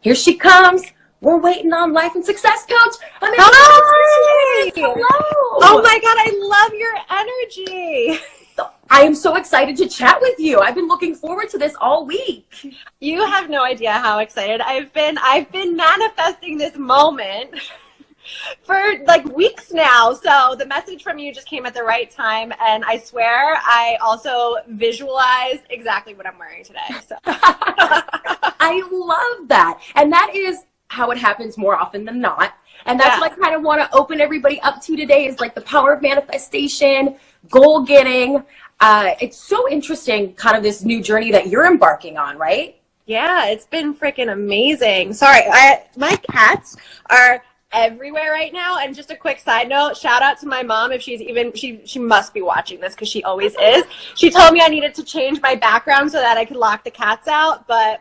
Here she comes. We're waiting on Life and Success Coach. Hi! Hello. Oh my God, I love your energy. I am so excited to chat with you. I've been looking forward to this all week. You have no idea how excited I've been manifesting this moment for like weeks now. So the message from you just came at the right time, and I swear I also visualized exactly what I'm wearing today. So I love that. And that is how it happens more often than not. And that's what I kind of want to open everybody up to today, is like the power of manifestation, goal getting. It's so interesting, kind of this new journey that you're embarking on, right? Yeah, it's been freaking amazing. Sorry, my cats are everywhere right now. And just a quick side note, shout out to my mom. If she's even, she must be watching this because she always is. She told me I needed to change my background so that I could lock the cats out, but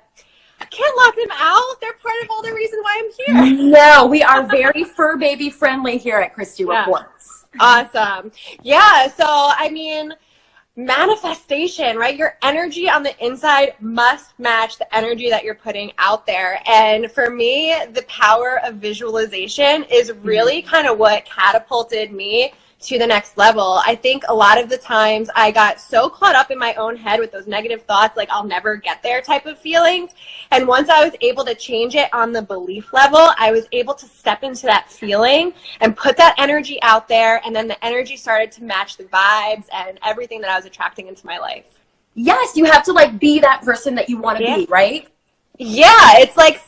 I can't lock them out. They're part of all the reason why I'm here. No, we are very fur baby friendly here at Christy Reports. Awesome. Yeah, so I mean, manifestation, right? Your energy on the inside must match the energy that you're putting out there. And for me, the power of visualization is really kind of what catapulted me to the next level. I think a lot of the times I got so caught up in my own head with those negative thoughts, like I'll never get there type of feelings. And once I was able to change it on the belief level, I was able to step into that feeling and put that energy out there. And then the energy started to match the vibes and everything that I was attracting into my life. Yes, you have to like be that person that you want to be, right? Yeah, it's like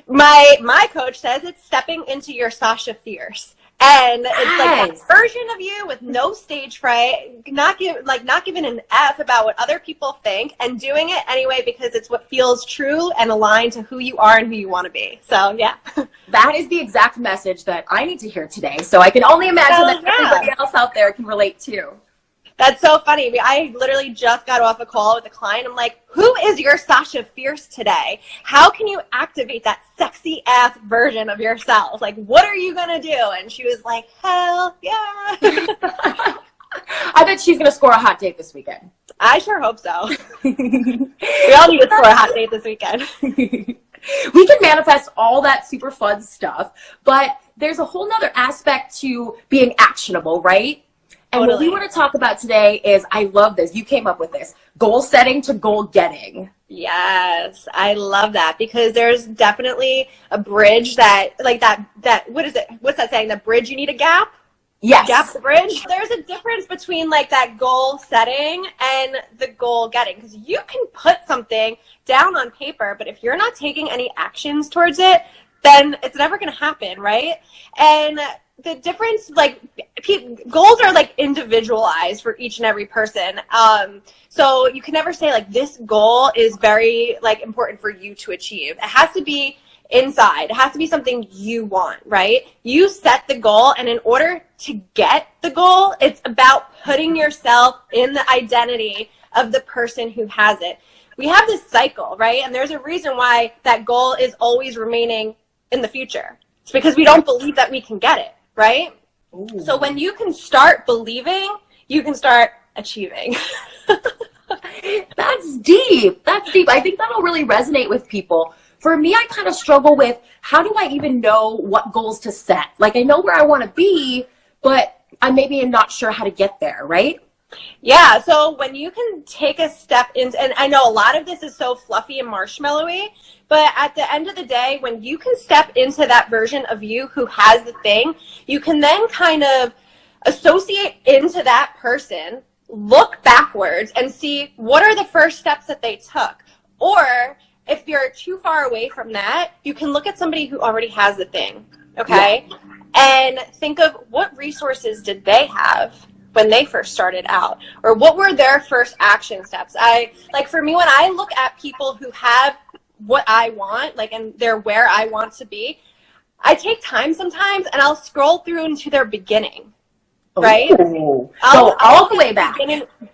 my coach says it's stepping into your Sasha Fierce. And it's like that version of you with no stage fright, not giving an F about what other people think, and doing it anyway because it's what feels true and aligned to who you are and who you want to be. So yeah, that is the exact message that I need to hear today. So I can only imagine that everybody else out there can relate too. That's so funny. I literally just got off a call with a client. I'm like, who is your Sasha Fierce today? How can you activate that sexy ass version of yourself? Like, what are you going to do? And she was like, hell yeah. I bet she's going to score a hot date this weekend. I sure hope so. We all need to score a hot date this weekend. We can manifest all that super fun stuff, but there's a whole nother aspect to being actionable, right? And what we want to talk about today is, I love this. You came up with this. Goal setting to goal getting. Yes, I love that, because there's definitely a bridge that what is it? What's that saying? The bridge you need a gap? Yes. Gap the bridge. There's a difference between like that goal setting and the goal getting, because you can put something down on paper, but if you're not taking any actions towards it, then it's never going to happen, right? And the difference, like, goals are like individualized for each and every person. So you can never say like this goal is very like important for you to achieve. It has to be inside. It has to be something you want, right? You set the goal, and in order to get the goal, it's about putting yourself in the identity of the person who has it. We have this cycle, right? And there's a reason why that goal is always remaining in the future. It's because we don't believe that we can get it. Right? Ooh. So when you can start believing, you can start achieving. That's deep. That's deep. I think that'll really resonate with people. For me, I kind of struggle with, how do I even know what goals to set? Like, I know where I want to be, but I maybe am not sure how to get there, right? Yeah, so when you can take a step into, and I know a lot of this is so fluffy and marshmallowy, but at the end of the day, when you can step into that version of you who has the thing, you can then kind of associate into that person, look backwards and see what are the first steps that they took. Or if you're too far away from that, you can look at somebody who already has the thing, okay? Yeah. And think of what resources did they have when they first started out, or what were their first action steps. For me, when I look at people who have what I want, like, and they're where I want to be, I take time sometimes and I'll scroll through into their beginning, right? So all the way back.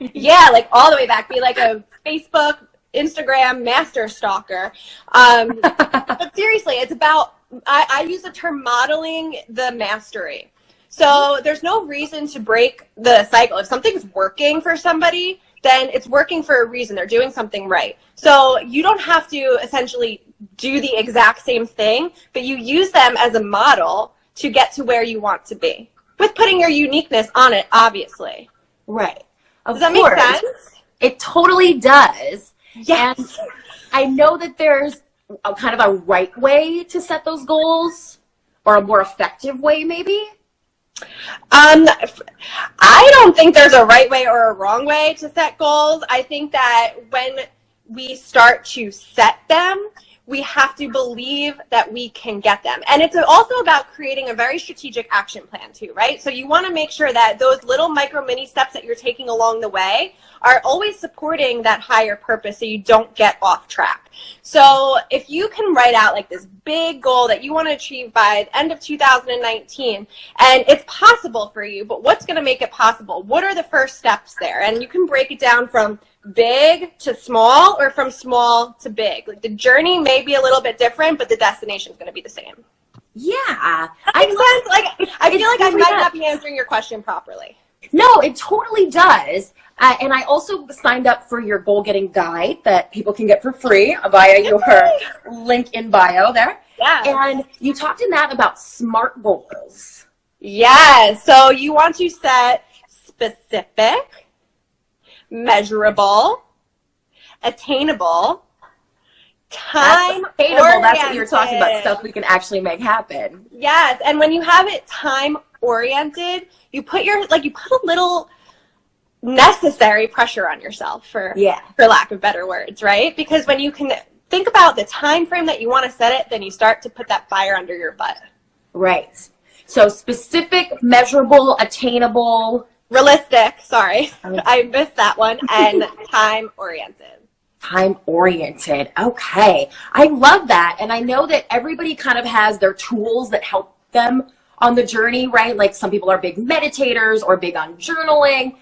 Yeah, like all the way back. Be like a Facebook, Instagram master stalker. But seriously, it's about, I use the term modeling the mastery. So there's no reason to break the cycle. If something's working for somebody, then it's working for a reason. They're doing something right. So you don't have to essentially do the exact same thing, but you use them as a model to get to where you want to be, with putting your uniqueness on it, obviously. Right. Does that make sense? It totally does. Yes. And I know that there's a kind of a right way to set those goals, or a more effective way, maybe. I don't think there's a right way or a wrong way to set goals. I think that when we start to set them, we have to believe that we can get them. And it's also about creating a very strategic action plan too, right? So you want to make sure that those little micro mini steps that you're taking along the way are always supporting that higher purpose so you don't get off track. So if you can write out like this big goal that you want to achieve by the end of 2019, and it's possible for you, but what's going to make it possible? What are the first steps there? And you can break it down from big to small, or from small to big. Like the journey may be a little bit different, but the destination is going to be the same. Yeah. That makes sense? Like, I feel like I might not be answering your question properly. No, it totally does. And I also signed up for your goal getting guide that people can get for free via your link in bio there. Yeah. And you talked in that about SMART goals. Yeah. So you want to set specific, measurable, attainable, time-oriented. That's what you're talking about, stuff we can actually make happen. Yes, and when you have it time-oriented, you put a little necessary pressure on yourself, for lack of better words, right? Because when you can think about the time frame that you want to set it, then you start to put that fire under your butt. Right. So specific, measurable, attainable. Realistic, sorry. I missed that one. And time-oriented. Time-oriented. Okay. I love that. And I know that everybody kind of has their tools that help them on the journey, right? Like some people are big meditators or big on journaling.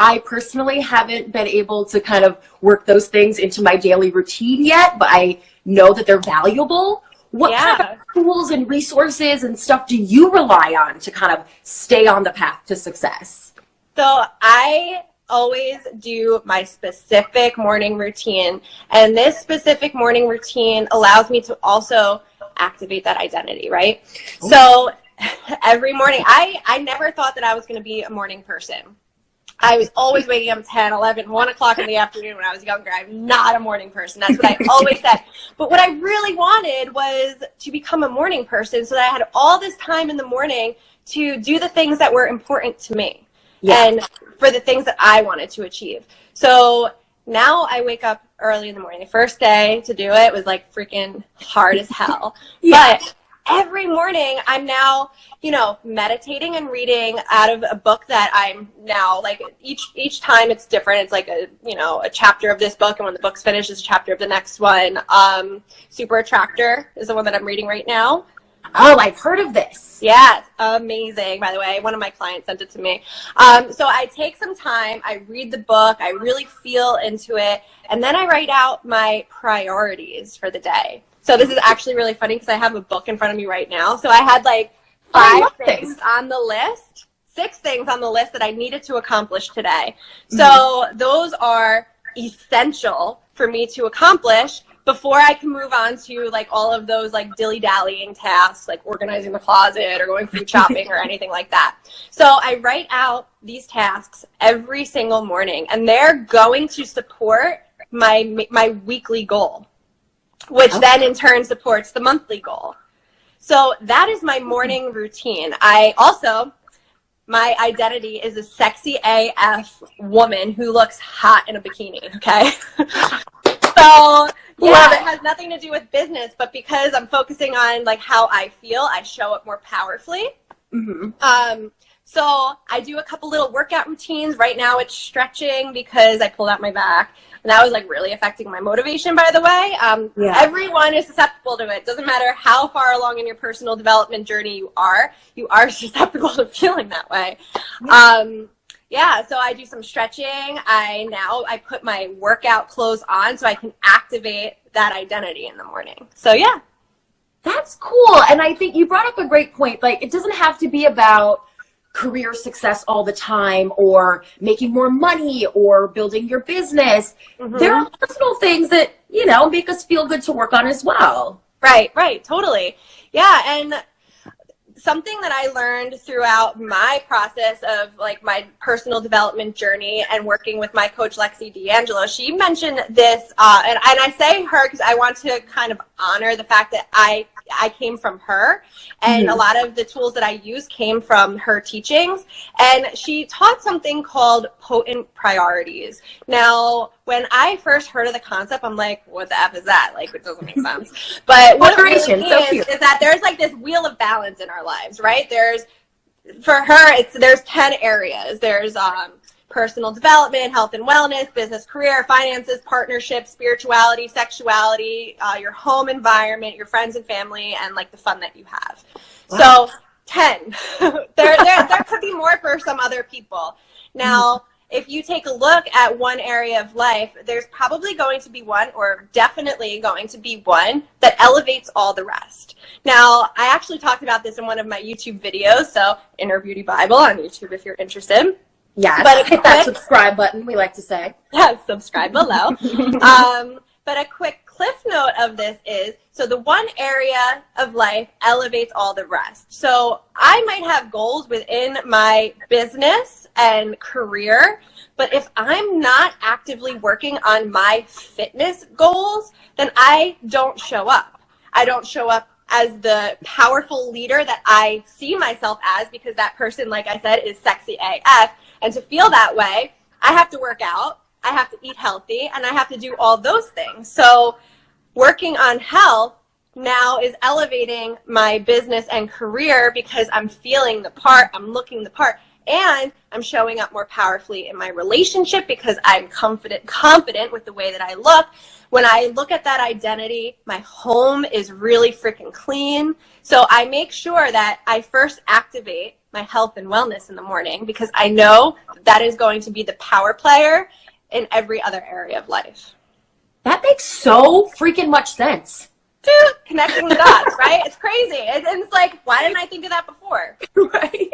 I personally haven't been able to kind of work those things into my daily routine yet, but I know that they're valuable. What kind of tools and resources and stuff do you rely on to kind of stay on the path to success? So I always do my specific morning routine, and this specific morning routine allows me to also activate that identity, right? Ooh. So every morning, I never thought that I was going to be a morning person. I was always waking up at 10, 11, 1 o'clock in the afternoon when I was younger. I'm not a morning person. That's what I always said. But what I really wanted was to become a morning person so that I had all this time in the morning to do the things that were important to me. Yeah. And for the things that I wanted to achieve. So now I wake up early in the morning. The first day to do it was like freaking hard as hell. But every morning I'm now, meditating and reading out of a book that I'm now, like each time it's different. It's like a chapter of this book, and when the book's finished, it's a chapter of the next one. Super Attractor is the one that I'm reading right now. Oh, I've heard of this. Yes, amazing, by the way. One of my clients sent it to me. So I take some time, I read the book, I really feel into it, and then I write out my priorities for the day. So this is actually really funny because I have a book in front of me right now. So I had like 5 things on the list, 6 things on the list that I needed to accomplish today. So those are essential for me to accomplish before I can move on to like all of those like dilly-dallying tasks, like organizing the closet or going food shopping or anything like that. So I write out these tasks every single morning, and they're going to support my weekly goal, which then in turn supports the monthly goal. So that is my morning routine. My identity is a sexy AF woman who looks hot in a bikini, okay? So, yeah, it has nothing to do with business, but because I'm focusing on like how I feel, I show up more powerfully. So I do a couple little workout routines. Right now it's stretching because I pulled out my back, and that was like really affecting my motivation, by the way. Everyone is susceptible to it. Doesn't matter how far along in your personal development journey you are susceptible to feeling that way. So I do some stretching. I put my workout clothes on so I can activate that identity in the morning. So yeah. That's cool. And I think you brought up a great point. Like, it doesn't have to be about career success all the time, or making more money, or building your business. There are personal things that, you know, make us feel good to work on as well. Right, totally. Yeah, and something that I learned throughout my process of like my personal development journey and working with my coach Lexi D'Angelo, she mentioned this, and I say her because I want to kind of honor the fact that I came from her, and a lot of the tools that I use came from her teachings. And she taught something called potent priorities. Now, when I first heard of the concept, I'm like, what the F is that? Like, it doesn't make sense. But what it really means is that there's like this wheel of balance in our lives, right? For her, there's 10 areas. There's personal development, health and wellness, business, career, finances, partnerships, spirituality, sexuality, your home environment, your friends and family, and like the fun that you have. Wow. So 10. there could be more for some other people. Now, if you take a look at one area of life, there's probably going to be one, or definitely going to be one, that elevates all the rest. Now, I actually talked about this in one of my YouTube videos, so Inner Beauty Bybel on YouTube if you're interested. Yeah, but hit that subscribe button, we like to say. Yeah, subscribe below. But a quick cliff note of this is, so the one area of life elevates all the rest. So I might have goals within my business and career, but if I'm not actively working on my fitness goals, then I don't show up. I don't show up as the powerful leader that I see myself as, because that person, like I said, is sexy AF. And to feel that way, I have to work out, I have to eat healthy, and I have to do all those things. So working on health now is elevating my business and career because I'm feeling the part, I'm looking the part, and I'm showing up more powerfully in my relationship because I'm confident with the way that I look. When I look at that identity, my home is really freaking clean. So I make sure that I first activate my health and wellness in the morning, because I know that is going to be the power player in every other area of life. That makes so freaking much sense. Dude, connecting the dots, right? It's crazy. And it's like, why didn't I think of that before? Right.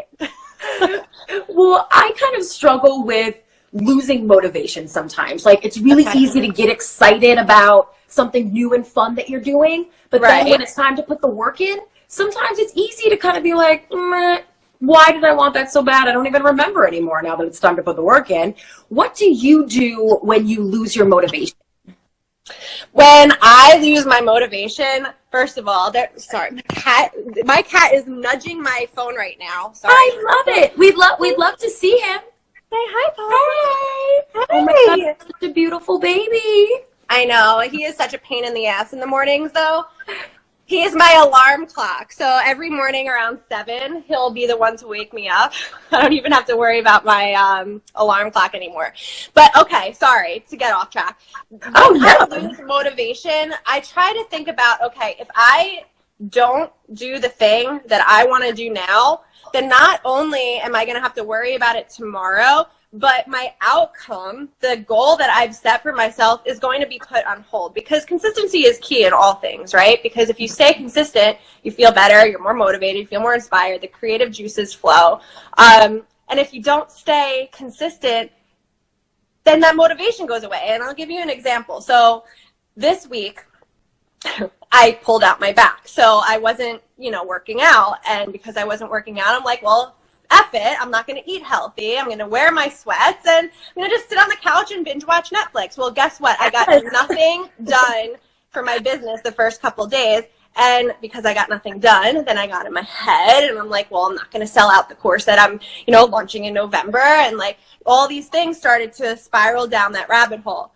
Well, I kind of struggle with losing motivation sometimes. Like, it's really easy to get excited about something new and fun that you're doing, but then when it's time to put the work in, sometimes it's easy to kind of be like, why did I want that so bad? I don't even remember anymore now that it's time to put the work in. What do you do when you lose your motivation? When I lose my motivation, first of all, sorry, my cat is nudging my phone right now. Sorry. I love it. We'd love to see him. Say hi, Paul. Hey. Oh my God, such a beautiful baby. I know. He is such a pain in the ass in the mornings, though. He is my alarm clock. So every morning around 7, he'll be the one to wake me up. I don't even have to worry about my alarm clock anymore. But okay, sorry to get off track. Oh, when I lose motivation, I try to think about, okay, if I don't do the thing that I want to do now, then not only am I going to have to worry about it tomorrow, but my outcome, the goal that I've set for myself, is going to be put on hold, because consistency is key in all things, right? Because if you stay consistent, you feel better, you're more motivated, you feel more inspired, the creative juices flow. And if you don't stay consistent, then that motivation goes away. And I'll give you an example. So this week, I pulled out my back. So I wasn't, working out. And because I wasn't working out, I'm like, well, F it, I'm not going to eat healthy. I'm going to wear my sweats and I'm going to just sit on the couch and binge watch Netflix. Well, guess what? I got nothing done for my business the first couple days. And because I got nothing done, then I got in my head and I'm like, well, I'm not going to sell out the course that I'm, launching in November. And like all these things started to spiral down that rabbit hole.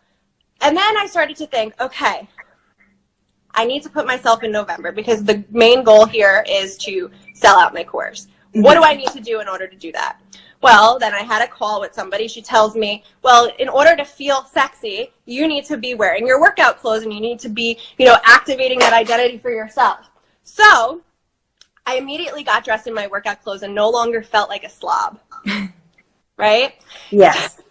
And then I started to think, okay, I need to put myself in November because the main goal here is to sell out my course. What do I need to do in order to do that? Well, then I had a call with somebody. She tells me, well, in order to feel sexy, you need to be wearing your workout clothes and you need to be, activating that identity for yourself. So I immediately got dressed in my workout clothes and no longer felt like a slob. Right? Yes. So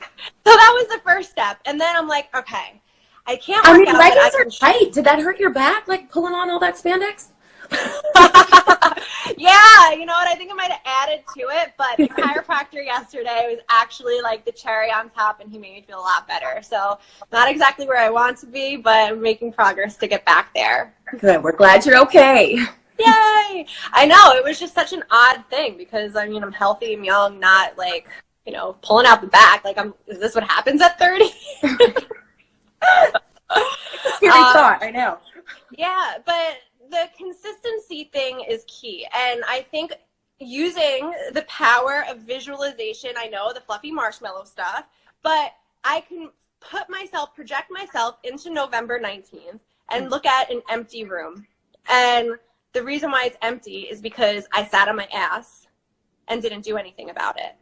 that was the first step. And then I'm like, okay, I can't work out. Leggings are tight. Did that hurt your back, like pulling on all that spandex? Yeah, you know what? I think I might have added to it, but the chiropractor yesterday was actually like the cherry on top, and he made me feel a lot better. So not exactly where I want to be, but I'm making progress to get back there. Good. We're glad you're okay. Yay! I know, it was just such an odd thing because, I mean, I'm healthy, I'm young, not like, you know, pulling out the back. Like, is this what happens at 30? Scary thought, I know. Yeah, but the consistency thing is key. And I think using the power of visualization, I know the fluffy marshmallow stuff, but I can project myself into November 19th and look at an empty room. And the reason why it's empty is because I sat on my ass and didn't do anything about it.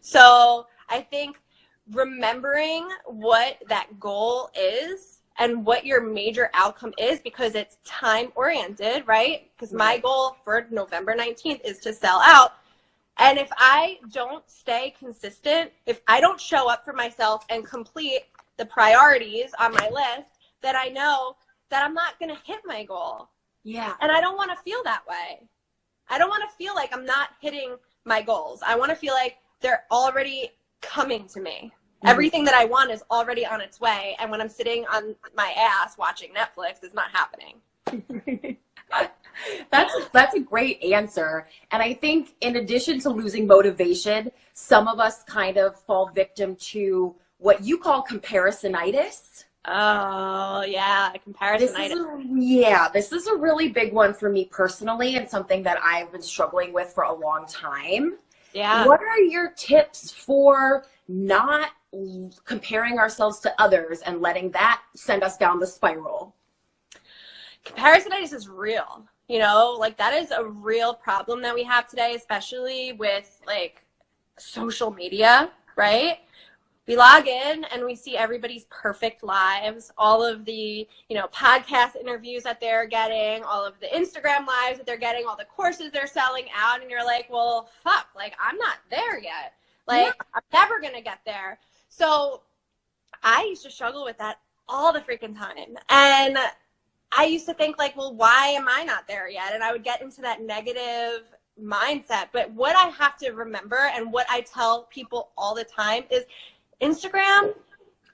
So I think remembering what that goal is and what your major outcome is, because it's time oriented, right? Because my goal for November 19th is to sell out. And if I don't stay consistent, if I don't show up for myself and complete the priorities on my list, then I know that I'm not going to hit my goal. Yeah. And I don't want to feel that way. I don't want to feel like I'm not hitting my goals. I want to feel like they're already coming to me. Everything that I want is already on its way, and when I'm sitting on my ass watching Netflix, it's not happening. That's a great answer. And I think in addition to losing motivation, some of us kind of fall victim to what you call comparisonitis. Oh, yeah, comparisonitis. This is a really big one for me personally, and something that I've been struggling with for a long time. Yeah. What are your tips for not comparing ourselves to others and letting that send us down the spiral? Comparisonitis is real. You know, like that is a real problem that we have today, especially with like social media, right? We log in and we see everybody's perfect lives, all of the, you know, podcast interviews that they're getting, all of the Instagram lives that they're getting, all the courses they're selling out. And you're like, well, fuck, like I'm not there yet. Like I'm never going to get there. So I used to struggle with that all the freaking time. And I used to think like, well, why am I not there yet? And I would get into that negative mindset. But what I have to remember and what I tell people all the time is Instagram,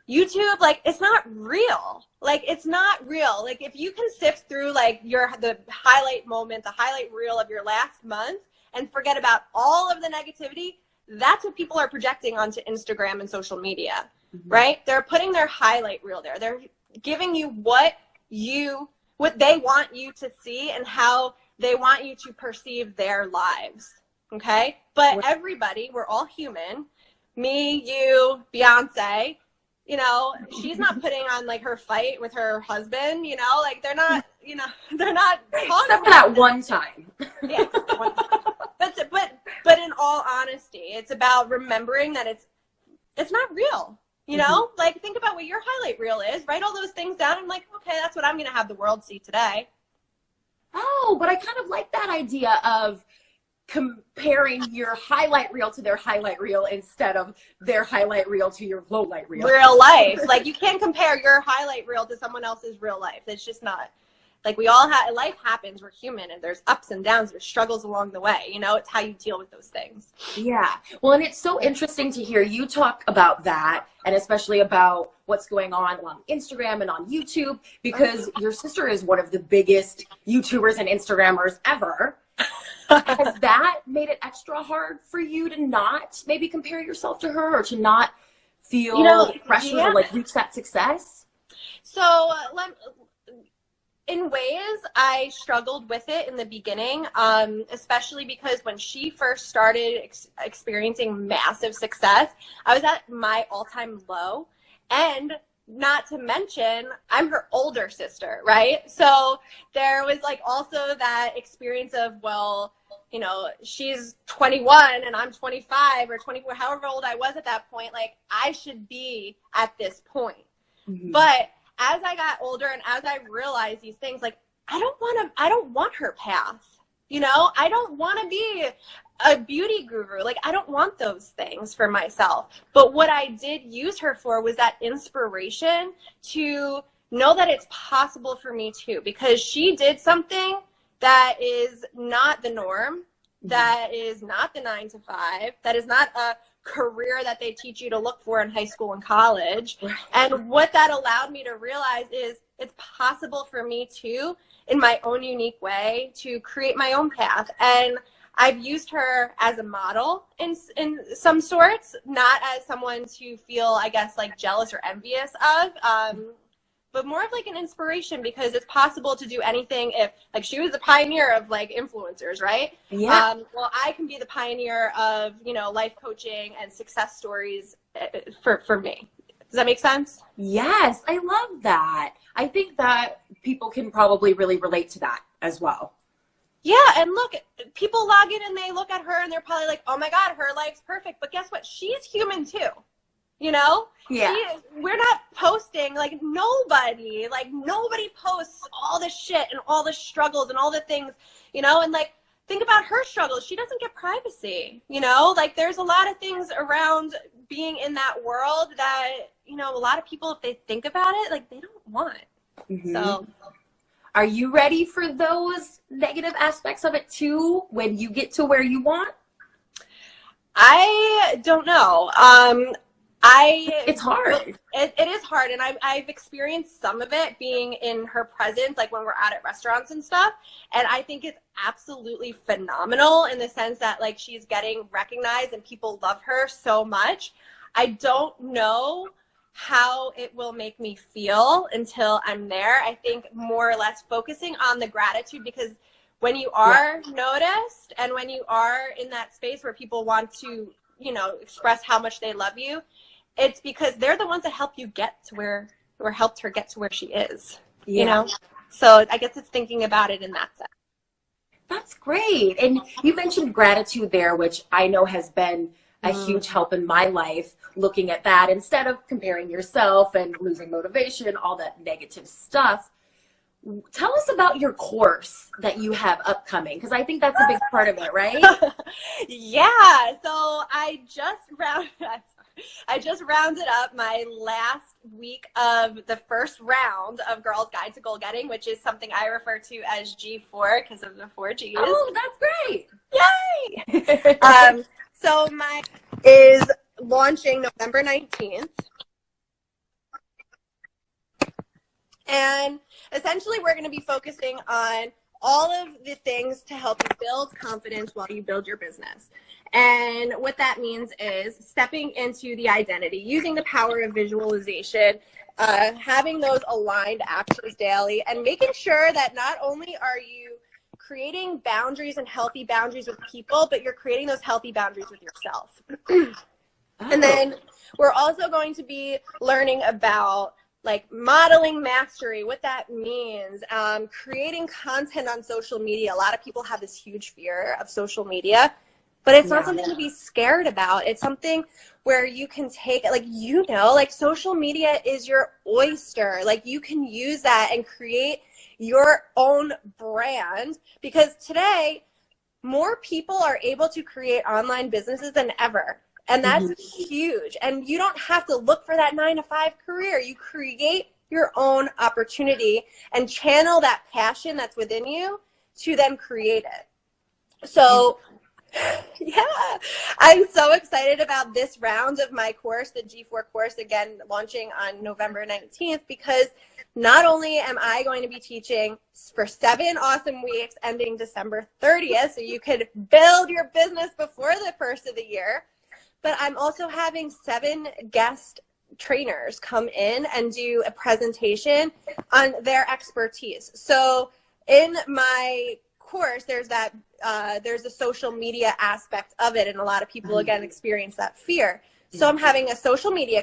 YouTube, like it's not real. Like it's not real. Like if you can sift through like the highlight moment, the highlight reel of your last month and forget about all of the negativity, that's what people are projecting onto Instagram and social media, right? They're putting their highlight reel there. They're giving you what they want you to see and how they want you to perceive their lives, okay? But everybody, we're all human. Me, you, Beyonce, you know, she's not putting on like her fight with her husband, you know, like they're not, you know, they're not talking except for that one time. Yeah. But in all honesty, it's about remembering that it's not real. You know, like think about what your highlight reel is, write all those things down and like, okay, that's what I'm going to have the world see today. Oh, but I kind of like that idea of comparing your highlight reel to their highlight reel instead of their highlight reel to your low light reel. Real life. Like you can't compare your highlight reel to someone else's real life. It's just not. Like we all have, life happens, we're human, and there's ups and downs, there's struggles along the way, you know, it's how you deal with those things. Yeah. Well, and it's so interesting to hear you talk about that, and especially about what's going on Instagram and on YouTube, because your sister is one of the biggest YouTubers and Instagrammers ever. Has that made it extra hard for you to not maybe compare yourself to her or to not feel pressure to like reach that success? So in ways, I struggled with it in the beginning, especially because when she first started experiencing massive success, I was at my all-time low. And not to mention, I'm her older sister, right? So there was like also that experience of, well, you know, she's 21 and I'm 25 or 24, however old I was at that point, like I should be at this point. But as I got older and as I realized these things, like I don't want her path. You know, I don't want to be a beauty guru. Like I don't want those things for myself. But what I did use her for was that inspiration to know that it's possible for me too, because she did something that is not the norm, that is not the 9 to 5, that is not a career that they teach you to look for in high school and college. And what that allowed me to realize is it's possible for me too, in my own unique way, to create my own path. And I've used her as a model in some sorts, not as someone to feel, I guess, like jealous or envious of, but more of like an inspiration, because it's possible to do anything. If, like, she was the pioneer of like influencers, right? Yeah. Well, I can be the pioneer of, you know, life coaching and success stories for me. Does that make sense? Yes, I love that. I think that people can probably really relate to that as well. Yeah, and look, people log in and they look at her and they're probably like, oh my God, her life's perfect. But guess what? She's human too. You know? Yeah. We're not posting, like, nobody posts all the shit and all the struggles and all the things, you know? And, like, think about her struggles. She doesn't get privacy, you know? Like, there's a lot of things around being in that world that, you know, a lot of people, if they think about it, like, they don't want. Mm-hmm. So, are you ready for those negative aspects of it too when you get to where you want? I don't know. It's hard. It is hard, and I've experienced some of it being in her presence, like when we're out at restaurants and stuff. And I think it's absolutely phenomenal in the sense that, like, she's getting recognized and people love her so much. I don't know how it will make me feel until I'm there. I think more or less focusing on the gratitude, because when you are noticed and when you are in that space where people want to, you know, express how much they love you, it's because they're the ones that help you get to where, or helped her get to where she is, you know? So I guess it's thinking about it in that sense. That's great. And you mentioned gratitude there, which I know has been a huge help in my life, looking at that instead of comparing yourself and losing motivation, all that negative stuff. Tell us about your course that you have upcoming, because I think that's a big part of it, right? Yeah. So I just rounded up my last week of the first round of Girls Guide to Goal Getting, which is something I refer to as G4 because of the 4 Gs. Oh, that's great. Yay! So my is launching November 19th. And essentially we're going to be focusing on all of the things to help you build confidence while you build your business. And what that means is stepping into the identity, using the power of visualization, having those aligned actions daily, and making sure that not only are you creating boundaries and healthy boundaries with people, but you're creating those healthy boundaries with yourself. And then we're also going to be learning about, like, modeling mastery, what that means, creating content on social media. A lot of people have this huge fear of social media, but it's not something to be scared about. It's something where you can take it, like, you know, like, social media is your oyster. Like, you can use that and create your own brand, because today more people are able to create online businesses than ever. And that's huge. And you don't have to look for that 9 to 5 career. You create your own opportunity and channel that passion that's within you to then create it. So, yeah, I'm so excited about this round of my course, the G4 course, again, launching on November 19th, because not only am I going to be teaching for 7 awesome weeks ending December 30th, so you could build your business before the first of the year, but I'm also having 7 guest trainers come in and do a presentation on their expertise. So in my course, there's that there's a social media aspect of it, and a lot of people, again, experience that fear. So I'm having a social media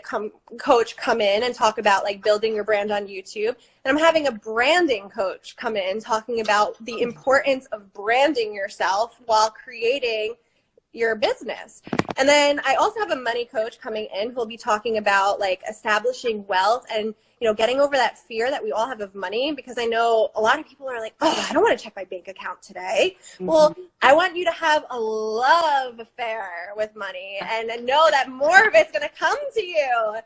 coach come in and talk about, like, building your brand on YouTube. And I'm having a branding coach come in talking about the importance of branding yourself while creating your business. And then I also have a money coach coming in who'll be talking about, like, establishing wealth and, you know, getting over that fear that we all have of money, because I know a lot of people are like, oh, I don't want to check my bank account today. Well, I want you to have a love affair with money and know that more of it's going to come to you.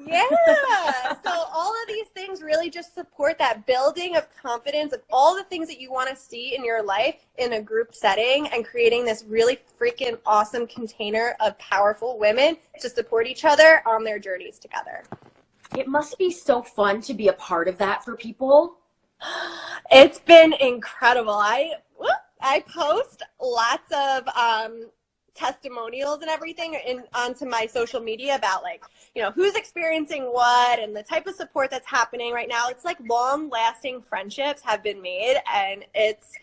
Yeah. So all of these things really just support that building of confidence of all the things that you want to see in your life in a group setting and creating this really freaking awesome container of powerful women to support each other on their journeys together. It must be so fun to be a part of that for people. It's been incredible. I post lots of testimonials and everything onto my social media about like, you know, who's experiencing what and the type of support that's happening right now. It's like long lasting friendships have been made and it's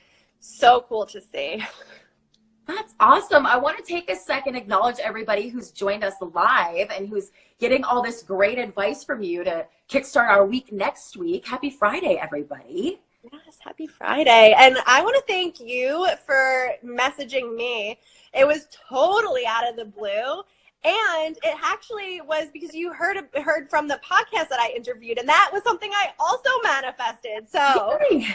so cool to see. That's awesome. I want to take a second, acknowledge everybody who's joined us live and who's getting all this great advice from you to kickstart our week next week. Happy Friday, everybody. Yes, happy Friday. And I want to thank you for messaging me. It was totally out of the blue. And it actually was because you heard from the podcast that I interviewed. And that was something I also manifested. So Yay.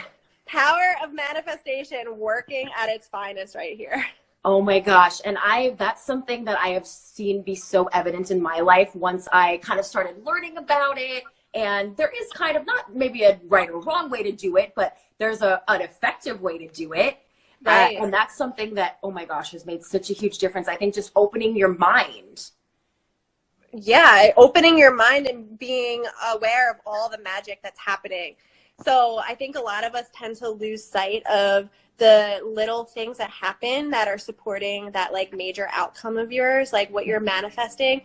Power of manifestation working at its finest right here. Oh my gosh. And that's something that I have seen be so evident in my life once I kind of started learning about it. And there is kind of not maybe a right or wrong way to do it, but there's an effective way to do it. Right. And that's something that, oh my gosh, has made such a huge difference. I think just opening your mind. Yeah, opening your mind and being aware of all the magic that's happening. So I think a lot of us tend to lose sight of the little things that happen that are supporting that like major outcome of yours, like what you're manifesting.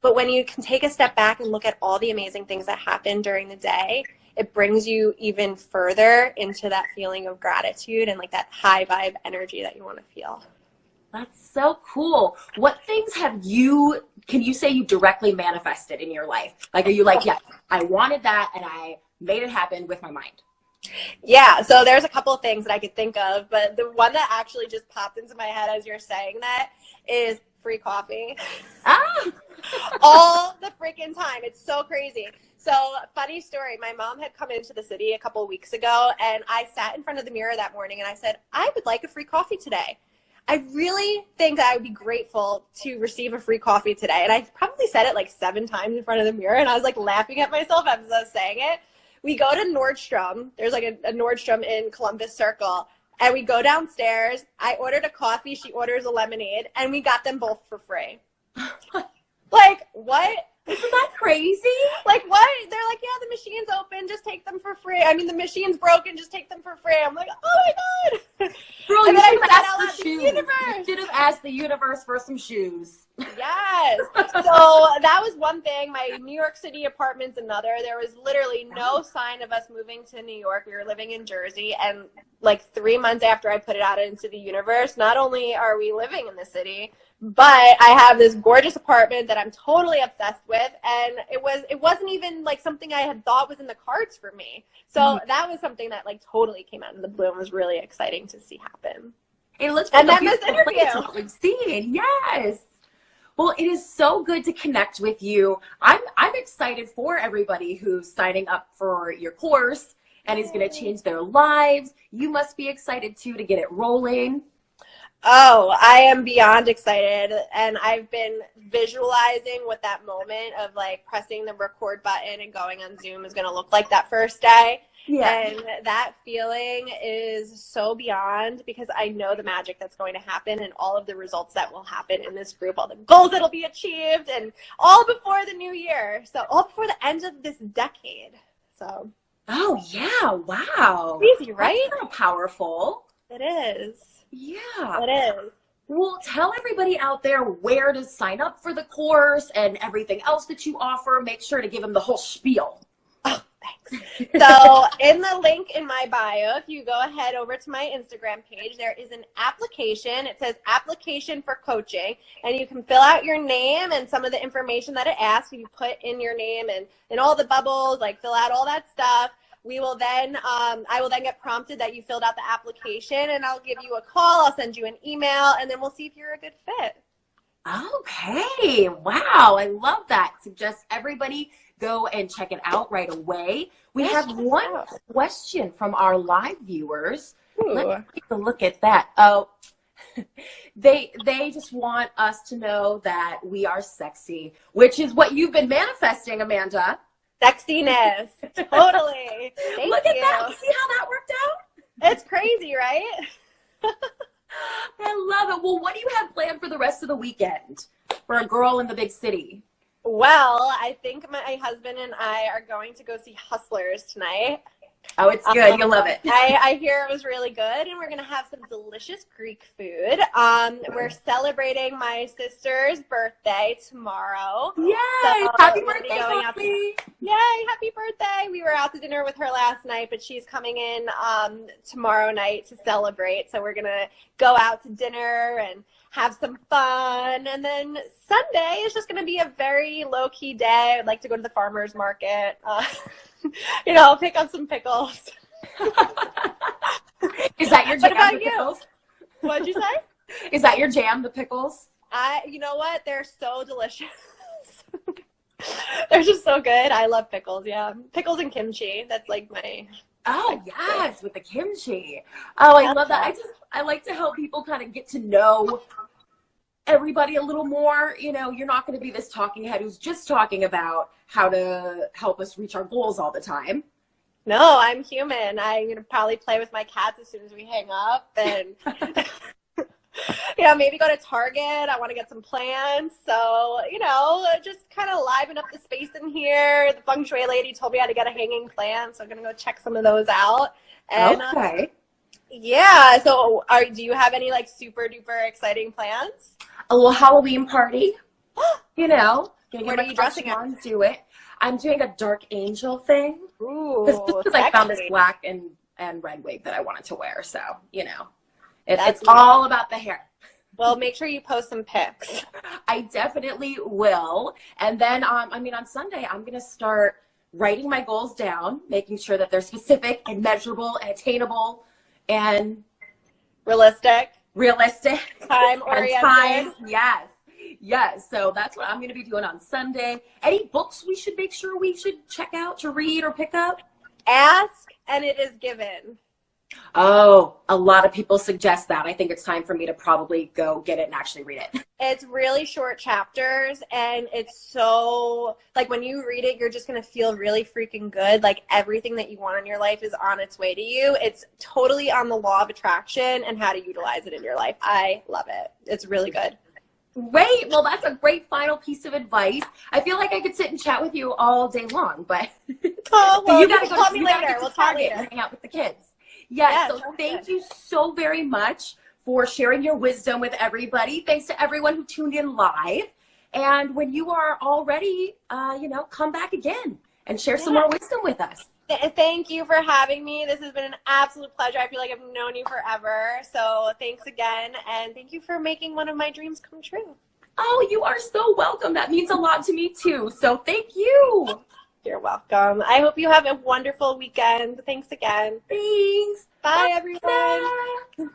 But when you can take a step back and look at all the amazing things that happen during the day, it brings you even further into that feeling of gratitude and like that high vibe energy that you want to feel. That's so cool. What things can you say you directly manifested in your life? Like, are you like, yeah, I wanted that and I made it happen with my mind? Yeah, so there's a couple of things that I could think of, but the one that actually just popped into my head as you're saying that is free coffee. Ah! All the freaking time. It's so crazy. So, funny story. My mom had come into the city a couple of weeks ago, and I sat in front of the mirror that morning, and I said, I would like a free coffee today. I really think that I would be grateful to receive a free coffee today. And I probably said it like 7 times in front of the mirror, and I was like laughing at myself as I was saying it. We go to Nordstrom. There's like a Nordstrom in Columbus Circle. And we go downstairs. I ordered a coffee. She orders a lemonade. And we got them both for free. Like, what? Isn't that crazy? Like, what? They're like, yeah, the machine's open. Just take them for free. I mean, the machine's broken. Just take them for free. I'm like, oh, my God. Bro, And you then should I have said out loud, asked for "The shoes. universe." You should have asked the universe for some shoes. Yes. So that was one thing. My New York City apartment's another. There was literally no sign of us moving to New York. We were living in Jersey. And like 3 months after I put it out into the universe, not only are we living in the city, but I have this gorgeous apartment that I'm totally obsessed with. And it wasn't even like something I had thought was in the cards for me. So that was something that like totally came out of the blue and was really exciting to see happen. It looks like And then this interview. We've seen, yes. Well, it is so good to connect with you. I'm excited for everybody who's signing up for your course and is going to change their lives. You must be excited too to get it rolling. Oh, I am beyond excited, and I've been visualizing what that moment of like pressing the record button and going on Zoom is going to look like that first day. Yeah. And that feeling is so beyond because I know the magic that's going to happen and all of the results that will happen in this group, all the goals that'll be achieved, and all before the new year. So all before the end of this decade. So. Oh, yeah. Wow. Crazy, right? That's kind of powerful. It is. Yeah. It is. Well, tell everybody out there where to sign up for the course and everything else that you offer. Make sure to give them the whole spiel. Oh, thanks. So in the link in my bio, if you go ahead over to my Instagram page, there is an application. It says application for coaching, and you can fill out your name and some of the information that it asks. You put in your name and all the bubbles, like fill out all that stuff. We will then, I will then get prompted that you filled out the application, and I'll give you a call. I'll send you an email, and then we'll see if you're a good fit. Okay. Wow. I love that. Suggest everybody go and check it out right away. We have one question from our live viewers. Ooh. Let's take a look at that. Oh, They just want us to know that we are sexy, which is what you've been manifesting, Amanda. Sexiness. Totally. Thank Look you. at that. See how that worked out? It's crazy, right? I love it. Well, what do you have planned for the rest of the weekend for a girl in the big city? Well, I think my husband and I are going to go see Hustlers tonight. Oh, it's good. You'll love it. I hear it was really good, and we're going to have some delicious Greek food. We're celebrating my sister's birthday tomorrow. Yay! So Happy we're gonna be birthday, going out Sophie! Yay, happy birthday. We were out to dinner with her last night, but she's coming in tomorrow night to celebrate. So we're going to go out to dinner and have some fun. And then Sunday is just going to be a very low-key day. I'd like to go to the farmer's market, pick up some pickles. Is that your jam, What about the you? pickles? What'd you say? Is that your jam, the pickles? You know what? They're so delicious. They're just so good. I love pickles, yeah. Pickles and kimchi. That's like my... Oh, yes, with the kimchi. Oh, I love that. I like to help people kind of get to know everybody a little more. You know, you're not going to be this talking head who's just talking about how to help us reach our goals all the time. No, I'm human. I'm going to probably play with my cats as soon as we hang up and, maybe go to Target. I want to get some plants. So, just kind of liven up the space in here. The feng shui lady told me how to get a hanging plant, so I'm going to go check some of those out. And, okay. Yeah. So do you have any like super duper exciting plans? A little Halloween party, What are you dressing up? as? Do it. I'm doing a dark angel thing. Ooh, Because I found this black and red wig that I wanted to wear. So, it's That's all about the hair. Well, make sure you post some pics. I definitely will. And then, on Sunday, I'm going to start writing my goals down, making sure that they're specific and measurable and attainable and Realistic. Time oriented. Yes. So that's what I'm going to be doing on Sunday. Any books we should make sure we should check out to read or pick up? Ask and it is given. Oh, a lot of people suggest that. I think it's time for me to probably go get it and actually read it. It's really short chapters, and it's so, like, when you read it, you're just going to feel really freaking good. Like, everything that you want in your life is on its way to you. It's totally on the law of attraction and how to utilize it in your life. I love it. It's really good. Great. Well, that's a great final piece of advice. I feel like I could sit and chat with you all day long, but Oh, well, you got to call me later. We'll talk Target later. and hang out with the kids. Yes, Yeah, so thank you so very much for sharing your wisdom with everybody. Thanks to everyone who tuned in live. And when you are all ready, come back again and share some more wisdom with us. Thank you for having me. This has been an absolute pleasure. I feel like I've known you forever. So thanks again. And thank you for making one of my dreams come true. Oh, you are so welcome. That means a lot to me too. So thank you. You're welcome. I hope you have a wonderful weekend. Thanks again. Thanks. Bye, everyone. Bye.